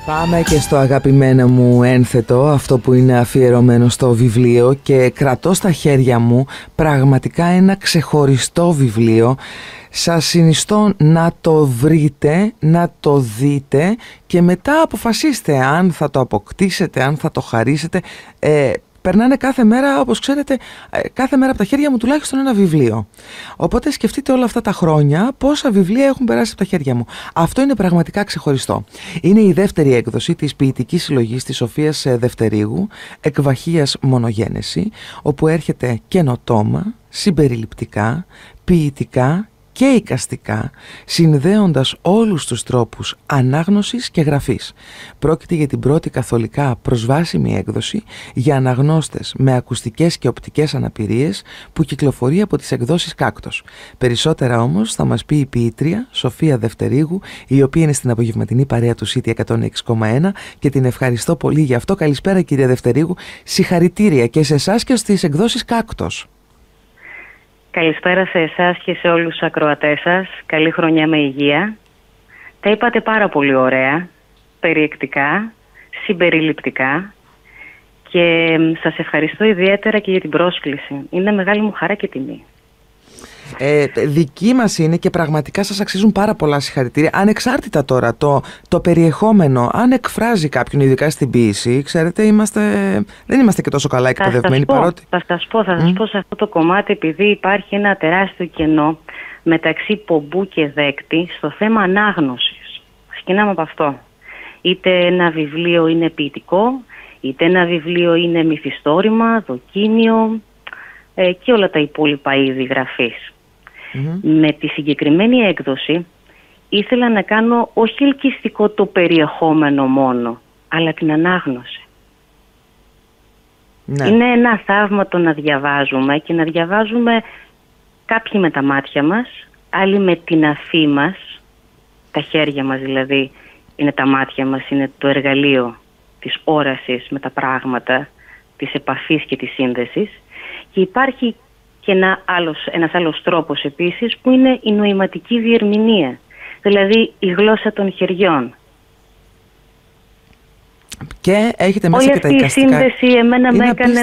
Πάμε και στο αγαπημένο μου ένθετο, αυτό που είναι αφιερωμένο στο βιβλίο, και κρατώ στα χέρια μου πραγματικά ένα ξεχωριστό βιβλίο. Σας συνιστώ να το βρείτε, να το δείτε και μετά αποφασίστε αν θα το αποκτήσετε, αν θα το χαρίσετε. Περνάνε κάθε μέρα, όπως ξέρετε, κάθε μέρα από τα χέρια μου τουλάχιστον ένα βιβλίο. Οπότε σκεφτείτε όλα αυτά τα χρόνια πόσα βιβλία έχουν περάσει από τα χέρια μου. Αυτό είναι πραγματικά ξεχωριστό. Είναι η δεύτερη έκδοση της ποιητικής συλλογής της Σοφίας Δευτερήγου, εκβαχίας Μονογένεση, όπου έρχεται καινοτόμα, συμπεριληπτικά, ποιητικά και εικαστικά, συνδέοντας όλους τους τρόπους ανάγνωσης και γραφής. Πρόκειται για την πρώτη καθολικά προσβάσιμη έκδοση για αναγνώστες με ακουστικές και οπτικές αναπηρίες που κυκλοφορεί από τις εκδόσεις Κάκτος. Περισσότερα όμως θα μας πει η ποιήτρια Σοφία Δευτερήγου, η οποία είναι στην απογευματινή παρέα του City 106,1 και την ευχαριστώ πολύ γι' αυτό. Καλησπέρα κυρία Δευτερήγου, συγχαρητήρια και σε εσάς και στις εκδόσεις Κάκτος. Καλησπέρα σε εσάς και σε όλους τους ακροατές σας. Καλή χρονιά με υγεία. Τα είπατε πάρα πολύ ωραία, περιεκτικά, συμπεριληπτικά και σας ευχαριστώ ιδιαίτερα και για την πρόσκληση. Είναι μεγάλη μου χαρά και τιμή. Δική μας είναι και πραγματικά σας αξίζουν πάρα πολλά συγχαρητήρια. Ανεξάρτητα τώρα το περιεχόμενο, αν εκφράζει κάποιον, ειδικά στην ποίηση, ξέρετε, δεν είμαστε και τόσο καλά εκπαιδευμένοι παρότι... Θα σας πω σε αυτό το κομμάτι, επειδή υπάρχει ένα τεράστιο κενό μεταξύ πομπού και δέκτη στο θέμα ανάγνωσης. Ξεκινάμε από αυτό. Είτε ένα βιβλίο είναι ποιητικό, είτε ένα βιβλίο είναι μυθιστόρημα, δοκίμιο και όλα τα υπόλοιπα είδη γραφής. Με τη συγκεκριμένη έκδοση ήθελα να κάνω όχι ελκυστικό το περιεχόμενο μόνο, αλλά την ανάγνωση. Ναι. Είναι ένα θαύμα το να διαβάζουμε και να διαβάζουμε κάποιοι με τα μάτια μας, άλλοι με την αφή μας, τα χέρια μας δηλαδή είναι τα μάτια μας, είναι το εργαλείο της όρασης με τα πράγματα, της επαφής και της σύνδεσης, και υπάρχει και ένας άλλος τρόπος επίσης που είναι η νοηματική διερμηνία, δηλαδή η γλώσσα των χεριών. Και έχετε μέσα όλη και αυτή η σύνδεση εμένα με έκανε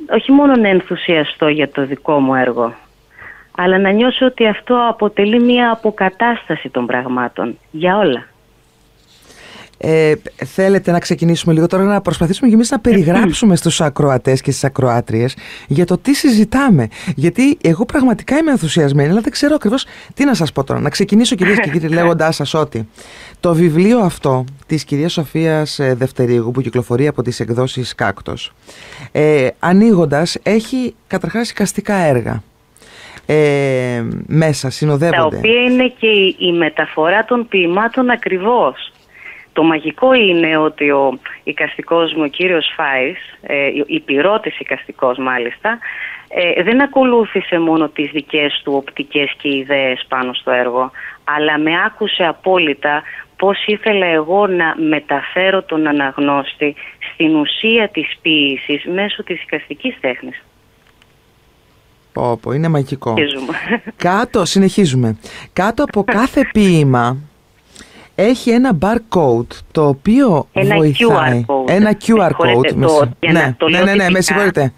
όχι μόνο να ενθουσιαστώ για το δικό μου έργο, αλλά να νιώσω ότι αυτό αποτελεί μια αποκατάσταση των πραγμάτων για όλα. Θέλετε να ξεκινήσουμε λίγο τώρα, να προσπαθήσουμε και εμείς να περιγράψουμε στους ακροατές και στις ακροάτριες για το τι συζητάμε? Γιατί εγώ πραγματικά είμαι ενθουσιασμένη, αλλά δεν ξέρω ακριβώς τι να σας πω τώρα. Να ξεκινήσω, κυρίες και κύριοι, λέγοντάς σας ότι το βιβλίο αυτό της κυρίας Σοφίας Δευτερήγου, που κυκλοφορεί από τις εκδόσεις Κάκτος, ανοίγοντας, έχει καταρχάς εικαστικά έργα μέσα, συνοδεύονται. Τα οποία είναι και η μεταφορά των ποιημάτων ακριβώς. Το μαγικό είναι ότι ο εικαστικός μου, ο κύριος Φάης, υπηρώτης εικαστικός μάλιστα, δεν ακολούθησε μόνο τις δικές του οπτικές και ιδέες πάνω στο έργο, αλλά με άκουσε απόλυτα πώς ήθελα εγώ να μεταφέρω τον αναγνώστη στην ουσία της ποίησης μέσω της εικαστικής τέχνης. Είναι μαγικό. Συνεχίζουμε. Κάτω από κάθε ποίημα έχει ένα barcode το οποίο βοηθάει. Ένα QR code. Με συγχωρείτε.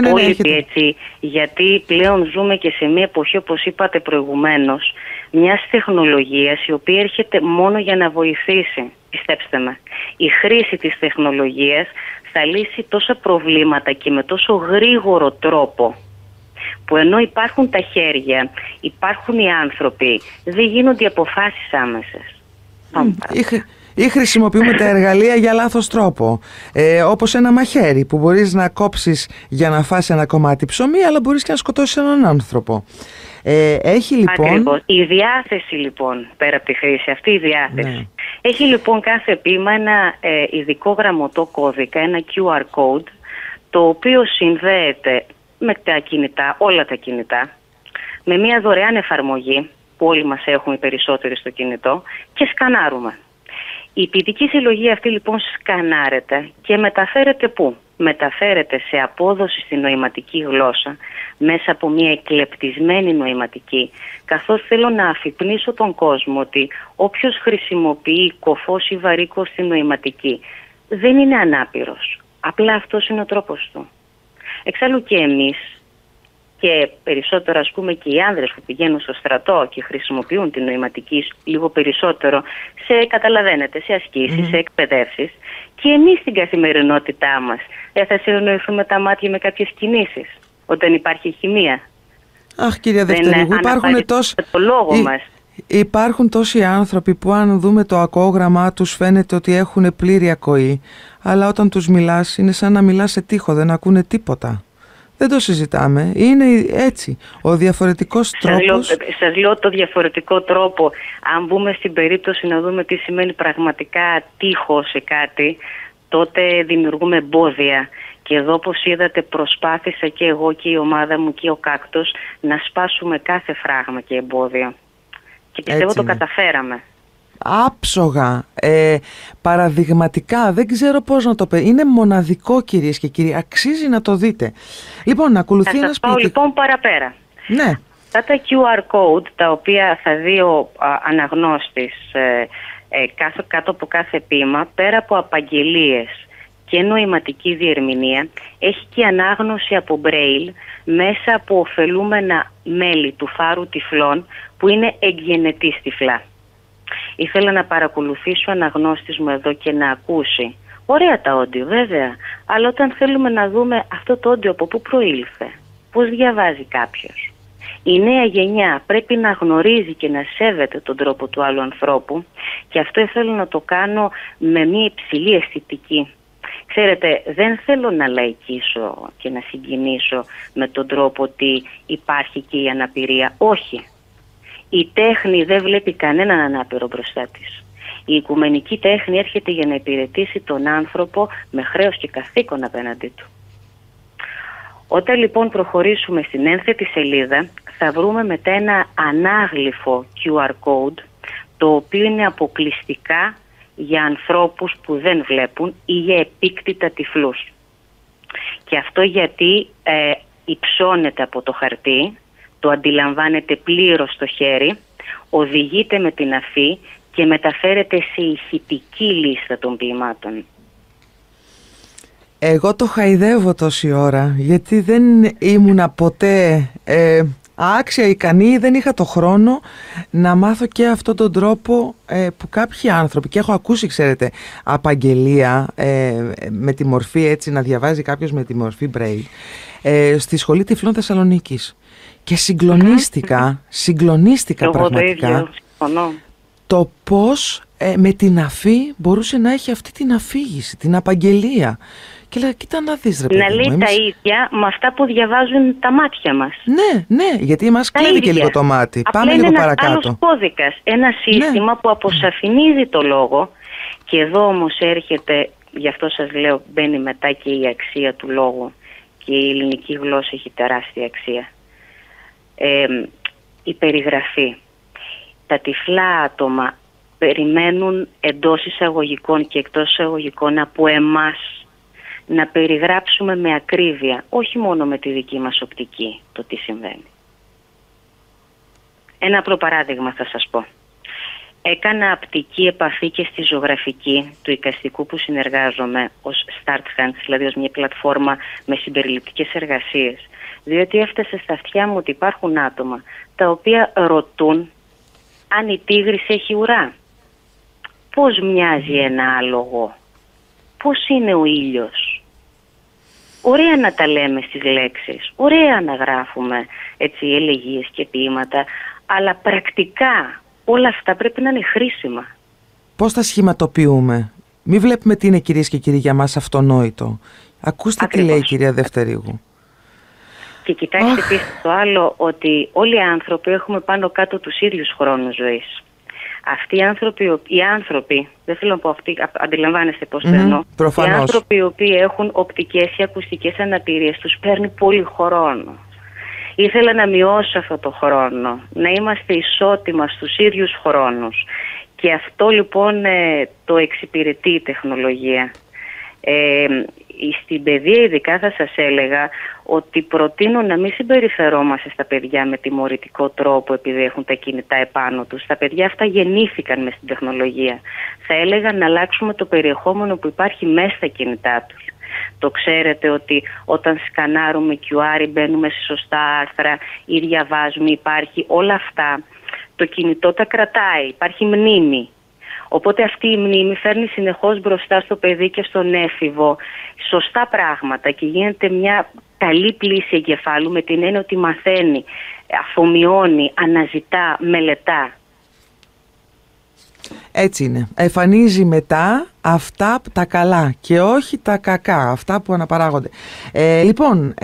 Απόλυτη έτσι, γιατί πλέον ζούμε και σε μια εποχή, όπως είπατε προηγουμένως, μιας τεχνολογίας η οποία έρχεται μόνο για να βοηθήσει. Πιστέψτε με, η χρήση της τεχνολογίας θα λύσει τόσα προβλήματα και με τόσο γρήγορο τρόπο, που ενώ υπάρχουν τα χέρια, υπάρχουν οι άνθρωποι, δεν γίνονται οι αποφάσεις άμεσες. Ή χρησιμοποιούμε τα εργαλεία για λάθος τρόπο, όπως ένα μαχαίρι που μπορείς να κόψεις για να φας ένα κομμάτι ψωμί, αλλά μπορείς και να σκοτώσεις έναν άνθρωπο. Έχει λοιπόν... Ακριβώς. Η διάθεση λοιπόν, πέρα από τη χρήση, αυτή η διάθεση. Ναι. Έχει λοιπόν κάθε ποίημα ένα ειδικό γραμμωτό κώδικα, ένα QR code, το οποίο συνδέεται με τα κινητά, όλα τα κινητά, με μια δωρεάν εφαρμογή που όλοι μας έχουμε οι περισσότεροι στο κινητό, και σκανάρουμε. Η ποιητική συλλογή αυτή λοιπόν σκανάρεται και μεταφέρεται πού? μεταφέρεται σε απόδοση στη νοηματική γλώσσα μέσα από μια εκλεπτισμένη νοηματική, καθώς θέλω να αφυπνίσω τον κόσμο ότι όποιος χρησιμοποιεί κωφός ή βαρύκο στη νοηματική δεν είναι ανάπηρος. Απλά αυτός είναι ο τρόπος του. Εξάλλου και εμείς, και περισσότερο ας πούμε και οι άνδρες που πηγαίνουν στο στρατό και χρησιμοποιούν την νοηματική λίγο περισσότερο καταλαβαίνετε, σε ασκήσεις, σε εκπαιδεύσεις, και εμείς στην καθημερινότητά μας θα συνεννοηθούμε τα μάτια με κάποιες κινήσεις όταν υπάρχει χημεία. Αχ, κυρία Δευτερήγου, υπάρχουν τόσοι άνθρωποι που αν δούμε το ακόγραμμά τους φαίνεται ότι έχουν πλήρη ακοή, αλλά όταν τους μιλάς είναι σαν να μιλάς σε τοίχο, δεν ακούνε τίποτα. Δεν το συζητάμε. Είναι έτσι. Ο διαφορετικός τρόπος... Σας λέω το διαφορετικό τρόπο. Αν μπούμε στην περίπτωση να δούμε τι σημαίνει πραγματικά τείχο σε κάτι, τότε δημιουργούμε εμπόδια. Και εδώ, όπως είδατε, προσπάθησα και εγώ και η ομάδα μου και ο Κάκτος να σπάσουμε κάθε φράγμα και εμπόδιο. Και πιστεύω το καταφέραμε. Άψογα, παραδειγματικά, δεν ξέρω πώς να το πω. Είναι μοναδικό, κυρίες και κύριοι, αξίζει να το δείτε. Λοιπόν, να ακολουθεί ένας σας πάω λοιπόν παραπέρα. Ναι. Αυτά τα QR code, τα οποία θα δει ο αναγνώστης κάτω από κάθε ποίημα, πέρα από απαγγελίες και νοηματική διερμηνία, έχει και ανάγνωση από Braille μέσα από ωφελούμενα μέλη του Φάρου Τυφλών που είναι εγγενετής τυφλά. Ήθελα να παρακολουθήσω ο αναγνώστης μου εδώ και να ακούσει. Ωραία τα όντιο βέβαια, αλλά όταν θέλουμε να δούμε αυτό το όντιο από πού προήλθε, πώς διαβάζει κάποιος. Η νέα γενιά πρέπει να γνωρίζει και να σέβεται τον τρόπο του άλλου ανθρώπου, και αυτό ήθελα να το κάνω με μια υψηλή αισθητική. Ξέρετε, δεν θέλω να λαϊκίσω και να συγκινήσω με τον τρόπο ότι υπάρχει και η αναπηρία. Όχι. Η τέχνη δεν βλέπει κανέναν ανάπηρο μπροστά της. Η οικουμενική τέχνη έρχεται για να υπηρετήσει τον άνθρωπο με χρέος και καθήκον απέναντί του. Όταν λοιπόν προχωρήσουμε στην ένθετη σελίδα, θα βρούμε μετά ένα ανάγλυφο QR code, το οποίο είναι αποκλειστικά για ανθρώπους που δεν βλέπουν ή για επίκτητα τυφλούς. Και αυτό γιατί υψώνεται από το χαρτί, το αντιλαμβάνεται πλήρως στο χέρι, οδηγείται με την αφή και μεταφέρεται σε ηχητική λίστα των ποιημάτων. Εγώ το χαϊδεύω τόση ώρα, γιατί δεν ήμουνα ποτέ άξια ικανή, δεν είχα το χρόνο να μάθω και αυτόν τον τρόπο που κάποιοι άνθρωποι, και έχω ακούσει, ξέρετε, απαγγελία με τη μορφή έτσι, να διαβάζει κάποιος με τη μορφή Braille στη Σχολή Τυφλών Θεσσαλονίκης. Και συγκλονίστηκα πραγματικά το πώς με την αφή μπορούσε να έχει αυτή την αφήγηση, την απαγγελία. Και λέει, κοίτα να δεις, ρε παιδί μου, να λέει τα ίδια με αυτά που διαβάζουν τα μάτια μας. Ναι, γιατί μας κλέβει και λίγο το μάτι. Απλά πάμε λίγο παρακάτω. Άλλος κώδικας, ένα σύστημα που αποσαφηνίζει το λόγο, και εδώ όμως έρχεται, γι' αυτό σας λέω, μπαίνει μετά και η αξία του λόγου, και η ελληνική γλώσσα έχει τεράστια αξία. Η περιγραφή. Τα τυφλά άτομα περιμένουν εντός εισαγωγικών και εκτός εισαγωγικών από εμάς να περιγράψουμε με ακρίβεια, όχι μόνο με τη δική μας οπτική, το τι συμβαίνει. Ένα απλό παράδειγμα θα σας πω. Έκανα απτική επαφή και στη ζωγραφική του εικαστικού που συνεργάζομαι ως StartHands, δηλαδή ως μια πλατφόρμα με συμπεριληπτικές εργασίες, διότι έφτασε στα αυτιά μου ότι υπάρχουν άτομα τα οποία ρωτούν αν η τίγρης έχει ουρά, πώς μοιάζει ένα άλογο, πώς είναι ο ήλιος. Ωραία να τα λέμε στις λέξεις, ωραία να γράφουμε έτσι ελεγγύες και ποίηματα, αλλά πρακτικά όλα αυτά πρέπει να είναι χρήσιμα. Πώς τα σχηματοποιούμε? Μην βλέπουμε τι είναι, κυρίες και κύριοι, για μας αυτονόητο. Ακούστε ακριβώς τι λέει η κυρία Δευτερήγου. Και κοιτάξτε επίσης το άλλο, ότι όλοι οι άνθρωποι έχουμε πάνω κάτω τους ίδιους χρόνους ζωής. Αυτοί οι άνθρωποι, δεν θέλω να πω αυτοί, αντιλαμβάνεστε πώς το εννοώ. Προφανώς. Οι άνθρωποι οι οποίοι έχουν οπτικές ή ακουστικές αναπηρίες, τους παίρνει πολύ χρόνο. Ήθελα να μειώσω αυτό το χρόνο, να είμαστε ισότιμα στους ίδιους χρόνους. Και αυτό λοιπόν το εξυπηρετεί η τεχνολογία. Στην παιδεία ειδικά θα σας έλεγα ότι προτείνω να μην συμπεριφερόμαστε στα παιδιά με τιμωρητικό τρόπο επειδή έχουν τα κινητά επάνω τους. Τα παιδιά αυτά γεννήθηκαν μες στην τεχνολογία. Θα έλεγα να αλλάξουμε το περιεχόμενο που υπάρχει μέσα στα κινητά τους. Το ξέρετε ότι όταν σκανάρουμε QR μπαίνουμε σε σωστά άρθρα ή διαβάζουμε, υπάρχει όλα αυτά. Το κινητό τα κρατάει, υπάρχει μνήμη. Οπότε αυτή η μνήμη φέρνει συνεχώς μπροστά στο παιδί και στον έφηβο σωστά πράγματα και γίνεται μια καλή πλήση εγκεφάλου με την έννοια ότι μαθαίνει, αφομοιώνει, αναζητά, μελετά. Έτσι είναι. Εμφανίζει μετά αυτά τα καλά και όχι τα κακά, αυτά που αναπαράγονται. Λοιπόν,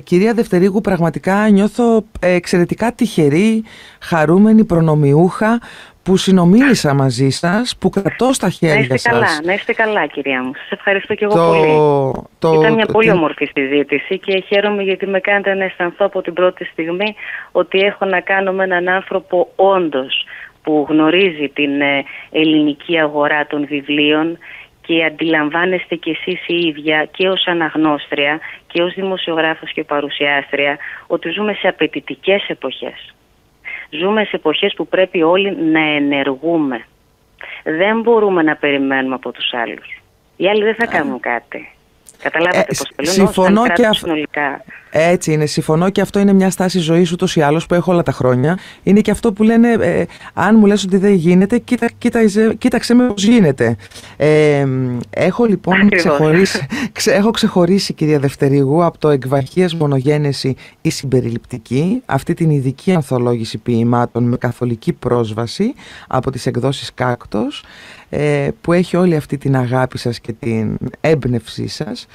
κυρία Δευτερίγου, πραγματικά νιώθω εξαιρετικά τυχερή, χαρούμενη, προνομιούχα που συνομίλησα μαζί σας, που κρατώ στα χέρια σας. Να είστε καλά, κυρία μου. Σας ευχαριστώ και εγώ πολύ. Ήταν μια πολύ όμορφη συζήτηση και χαίρομαι γιατί με κάνετε να αισθανθώ από την πρώτη στιγμή ότι έχω να κάνω με έναν άνθρωπο όντως που γνωρίζει την ελληνική αγορά των βιβλίων και αντιλαμβάνεστε κι εσείς η ίδια και ως αναγνώστρια και ως δημοσιογράφος και παρουσιάστρια ότι ζούμε σε απαιτητικές εποχές. Ζούμε σε εποχές που πρέπει όλοι να ενεργούμε. Δεν μπορούμε να περιμένουμε από τους άλλους. Οι άλλοι δεν θα κάνουν κάτι. Καταλάβατε πώς το λέω, συμφωνώ και συνολικά. Έτσι είναι, συμφωνώ και αυτό είναι μια στάση ζωής ούτως ή άλλως που έχω όλα τα χρόνια. Είναι και αυτό που λένε, αν μου λες ότι δεν γίνεται, κοίταξε με πώς γίνεται. Έχω λοιπόν ξεχωρίσει, κυρία Δευτερίγου, από το εκβαρχίας μονογένεση ή συμπεριληπτική, αυτή την ειδική ανθολόγηση ποιημάτων με καθολική πρόσβαση από τις εκδόσεις Κάκτος, που έχει όλη αυτή την αγάπη σας και την έμπνευσή σας.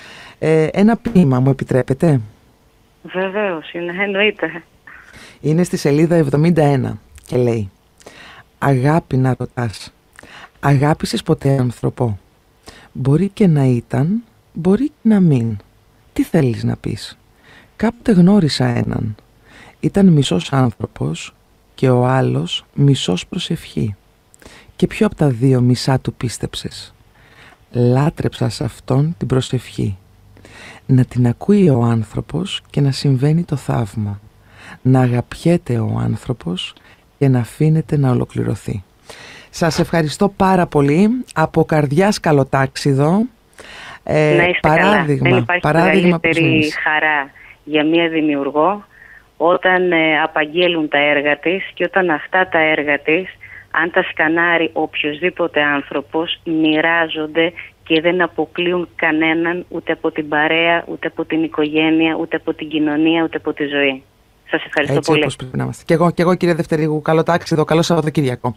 Ένα ποίημα, μου επιτρέπετε? Βεβαίως, εννοείται. Είναι στη σελίδα 71 και λέει: «Αγάπη να ρωτάς, αγάπησες ποτέ άνθρωπο? Μπορεί και να ήταν, μπορεί και να μην. Τι θέλεις να πεις? Κάποτε γνώρισα έναν. Ήταν μισός άνθρωπος και ο άλλος μισός προσευχή. Και ποιο από τα δύο μισά του πίστεψες? Λάτρεψα σε αυτόν την προσευχή. Να την ακούει ο άνθρωπος και να συμβαίνει το θαύμα. Να αγαπιέται ο άνθρωπος και να αφήνεται να ολοκληρωθεί». Σας ευχαριστώ πάρα πολύ. Από καρδιάς καλοτάξιδο. Να είστε παράδειγμα, καλά. Δεν υπάρχει μεγαλύτερη χαρά για μία δημιουργό όταν απαγγέλουν τα έργα της και όταν αυτά τα έργα της, αν τα σκανάρει οποιοσδήποτε άνθρωπος, μοιράζονται και δεν αποκλείουν κανέναν, ούτε από την παρέα, ούτε από την οικογένεια, ούτε από την κοινωνία, ούτε από τη ζωή. Σας ευχαριστώ πολύ. Έτσι όπως πρέπει να είμαστε. Και εγώ, κύριε Δευτερίγου, καλό τάξιδο, καλό Σαββατοκύριακο.